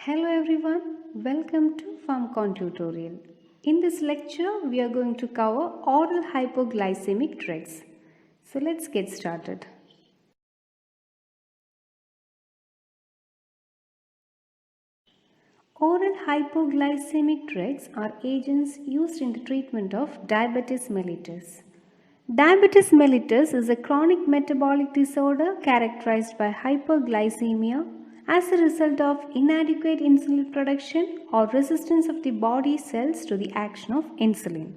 Hello everyone, welcome to PharmCon tutorial. In this lecture, we are going to cover oral hypoglycemic drugs. So let's get started. Oral hypoglycemic drugs are agents used in the treatment of diabetes mellitus. Diabetes mellitus is a chronic metabolic disorder characterized by hyperglycemia as a result of inadequate insulin production or resistance of the body cells to the action of insulin.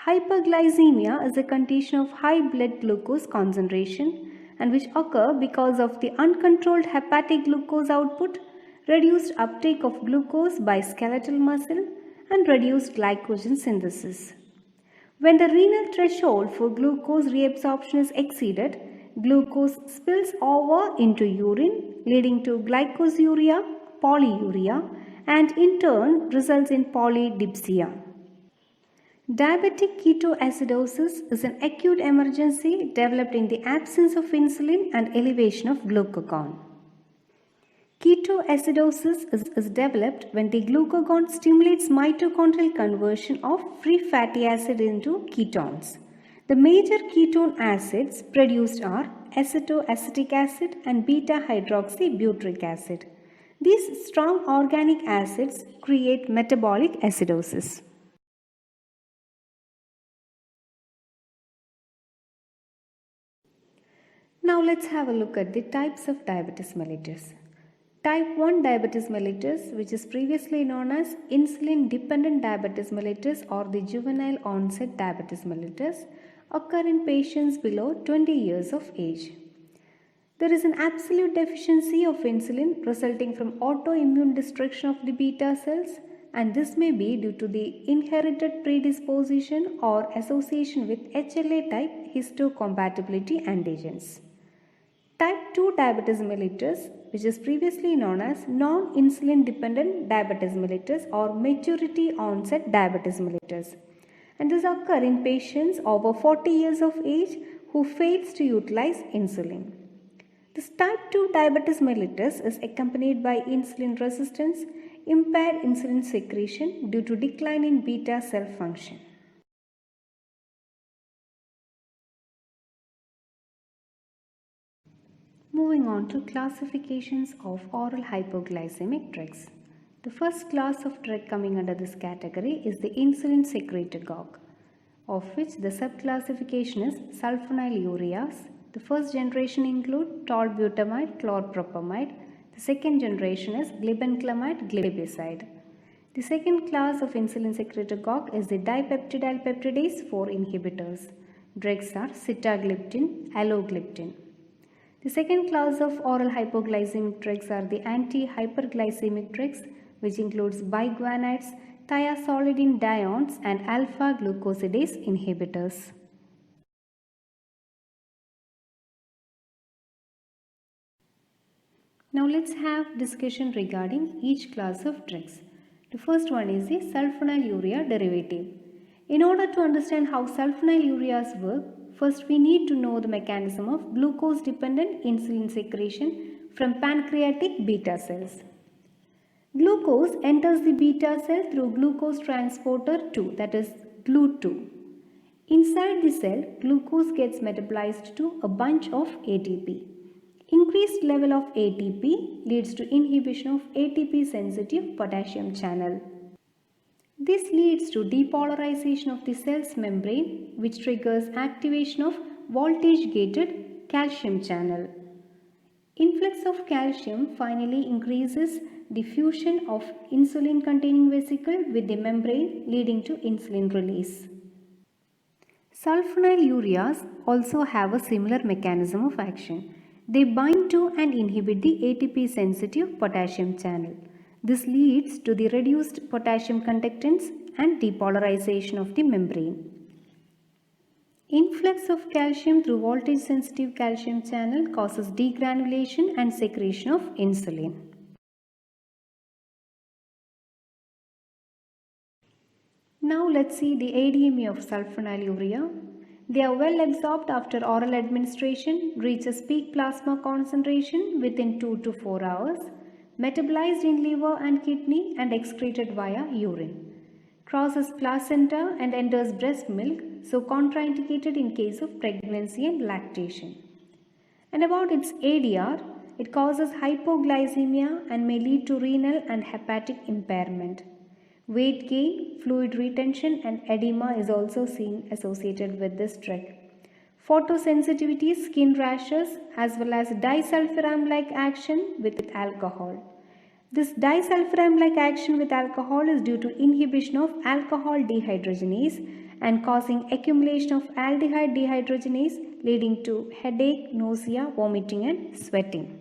Hyperglycemia is a condition of high blood glucose concentration and which occur because of the uncontrolled hepatic glucose output, reduced uptake of glucose by skeletal muscle, and reduced glycogen synthesis. When the renal threshold for glucose reabsorption is exceeded, glucose spills over into urine, leading to glycosuria, polyuria, and in turn results in polydipsia. Diabetic ketoacidosis is an acute emergency developed in the absence of insulin and elevation of glucagon. Ketoacidosis is developed when the glucagon stimulates mitochondrial conversion of free fatty acid into ketones. The major ketone acids produced are acetoacetic acid and beta-hydroxybutyric acid. These strong organic acids create metabolic acidosis. Now let's have a look at the types of diabetes mellitus. Type 1 diabetes mellitus, which is previously known as insulin-dependent diabetes mellitus or the juvenile onset diabetes mellitus, occur in patients below 20 years of age. There is an absolute deficiency of insulin resulting from autoimmune destruction of the beta cells, and this may be due to the inherited predisposition or association with HLA type histocompatibility antigens. Type 2 diabetes mellitus, which is previously known as non-insulin dependent diabetes mellitus or maturity onset diabetes mellitus, and this occurs in patients over 40 years of age who fails to utilize insulin. This type 2 diabetes mellitus is accompanied by insulin resistance, impaired insulin secretion due to decline in beta cell function. Moving on to classifications of oral hypoglycemic drugs. The first class of drug coming under this category is the insulin secretagogue, of which the subclassification is sulfonylureas. The first generation include tolbutamide, chlorpropamide. The second generation is glibenclamide, glibeside. The second class of insulin secretagogue is the dipeptidyl peptidase 4 inhibitors. Drugs are sitagliptin, alogliptin. The second class of oral hypoglycemic drugs are the anti-hyperglycemic drugs, which includes biguanides, thiazolidinediones, and alpha-glucosidase inhibitors. Now let's have discussion regarding each class of drugs. The first one is the sulfonylurea derivative. In order to understand how sulfonylureas work, first we need to know the mechanism of glucose-dependent insulin secretion from pancreatic beta cells. Glucose enters the beta cell through glucose transporter 2, that is GLUT2. Inside the cell, glucose gets metabolized to a bunch of ATP. Increased level of ATP leads to inhibition of ATP-sensitive potassium channel. This leads to depolarization of the cell's membrane, which triggers activation of voltage-gated calcium channel. Influx of calcium finally increases diffusion of insulin-containing vesicle with the membrane, leading to insulin release. Sulfonylureas also have a similar mechanism of action. They bind to and inhibit the ATP-sensitive potassium channel. This leads to the reduced potassium conductance and depolarization of the membrane. Influx of calcium through voltage-sensitive calcium channel causes degranulation and secretion of insulin. Now let's see the ADME of sulfonylurea. They are well absorbed after oral administration, reaches peak plasma concentration within 2 to 4 hours. metabolized in liver and kidney and excreted via urine. Crosses placenta and enters breast milk, so contraindicated in case of pregnancy and lactation. And about its ADR, it causes hypoglycemia and may lead to renal and hepatic impairment. Weight gain, fluid retention and edema is also seen associated with this drug. Photosensitivity, skin rashes as well as disulfiram-like action with alcohol. This disulfiram-like action with alcohol is due to inhibition of alcohol dehydrogenase and causing accumulation of aldehyde dehydrogenase leading to headache, nausea, vomiting and sweating.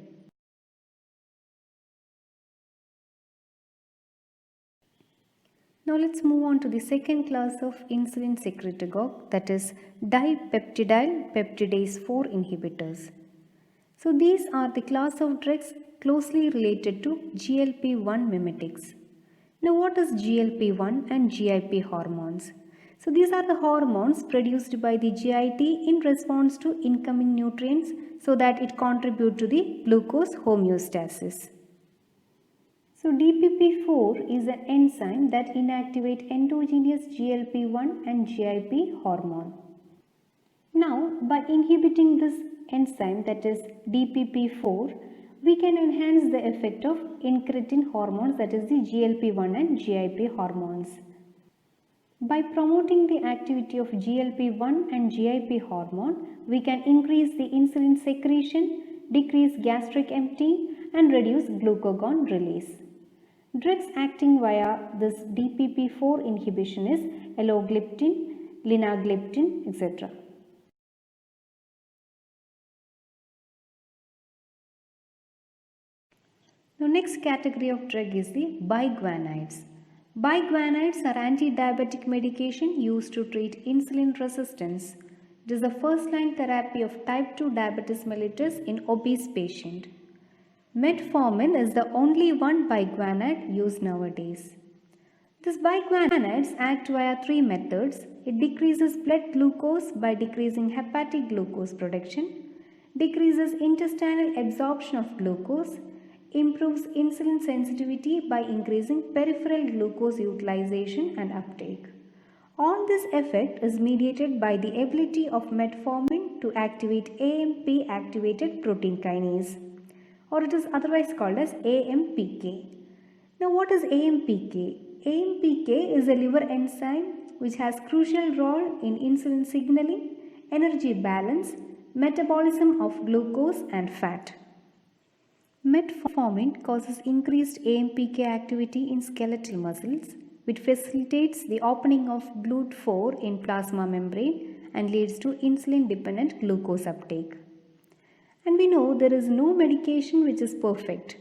Now let's move on to the second class of insulin secretagogue, that is dipeptidyl peptidase 4 inhibitors. So these are the class of drugs closely related to GLP-1 mimetics. Now what is GLP-1 and GIP hormones? So these are the hormones produced by the GIT in response to incoming nutrients so that it contributes to the glucose homeostasis. So DPP-4 is an enzyme that inactivates endogenous GLP-1 and GIP hormone. Now by inhibiting this enzyme, that is DPP-4, we can enhance the effect of incretin hormones, that is the GLP-1 and GIP hormones. By promoting the activity of GLP-1 and GIP hormone, we can increase the insulin secretion, decrease gastric emptying and reduce glucagon release. Drugs acting via this DPP-4 inhibition is elogliptin, linagliptin, etc. Now next category of drug is the biguanides. Biguanides are anti-diabetic medication used to treat insulin resistance. It is the first-line therapy of type 2 diabetes mellitus in obese patient. Metformin is the only one biguanide used nowadays. These biguanides act via three methods. It decreases blood glucose by decreasing hepatic glucose production, decreases intestinal absorption of glucose, improves insulin sensitivity by increasing peripheral glucose utilization and uptake. All this effect is mediated by the ability of metformin to activate AMP activated protein kinase, or it is otherwise called as AMPK. Now what is AMPK? AMPK is a liver enzyme which has crucial role in insulin signaling, energy balance, metabolism of glucose and fat. Metformin causes increased AMPK activity in skeletal muscles, which facilitates the opening of GLUT4 in plasma membrane and leads to insulin-dependent glucose uptake. And we know there is no medication which is perfect.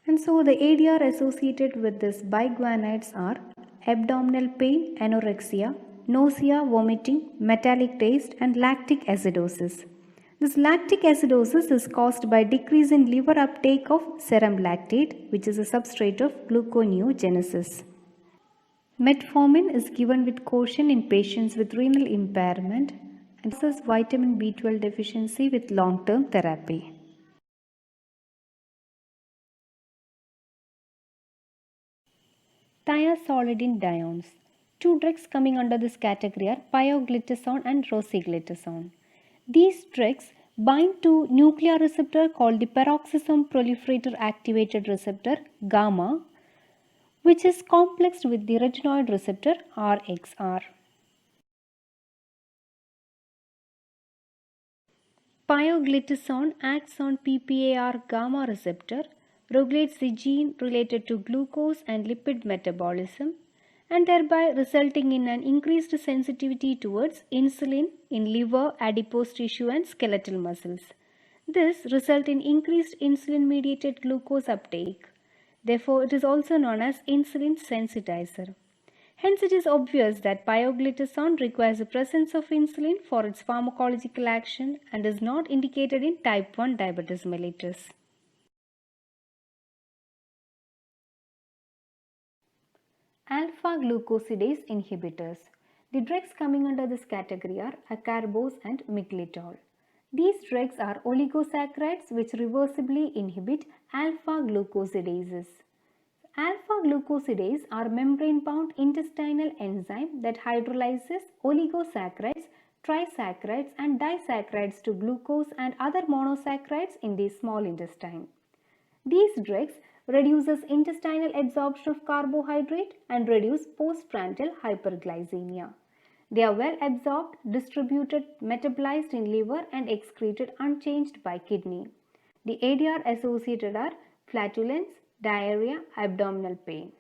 And so the ADR associated with this biguanides are abdominal pain, anorexia, nausea, vomiting, metallic taste and lactic acidosis. This lactic acidosis is caused by decrease in liver uptake of serum lactate, which is a substrate of gluconeogenesis. Metformin is given with caution in patients with renal impairment and causes vitamin B12 deficiency with long-term therapy. Thiazolidinediones. Two drugs coming under this category are pioglitazone and rosiglitazone. These drugs bind to nuclear receptor called the peroxisome proliferator activated receptor gamma, which is complexed with the retinoid receptor RXR. Pioglitazone acts on PPAR gamma receptor, regulates the gene related to glucose and lipid metabolism, and thereby resulting in an increased sensitivity towards insulin in liver, adipose tissue and skeletal muscles. This results in increased insulin-mediated glucose uptake. Therefore, it is also known as insulin sensitizer. Hence, it is obvious that pioglitazone requires the presence of insulin for its pharmacological action and is not indicated in type 1 diabetes mellitus. Alpha-glucosidase inhibitors. The drugs coming under this category are acarbose and miglitol. These drugs are oligosaccharides which reversibly inhibit alpha glucosidases. Alpha glucosidase are membrane-bound intestinal enzyme that hydrolyzes oligosaccharides, trisaccharides and disaccharides to glucose and other monosaccharides in the small intestine. These drugs reduces intestinal absorption of carbohydrate and reduce postprandial hyperglycemia. They are well absorbed, distributed, metabolized in liver and excreted unchanged by kidney. The ADR associated are flatulence, diarrhea, abdominal pain.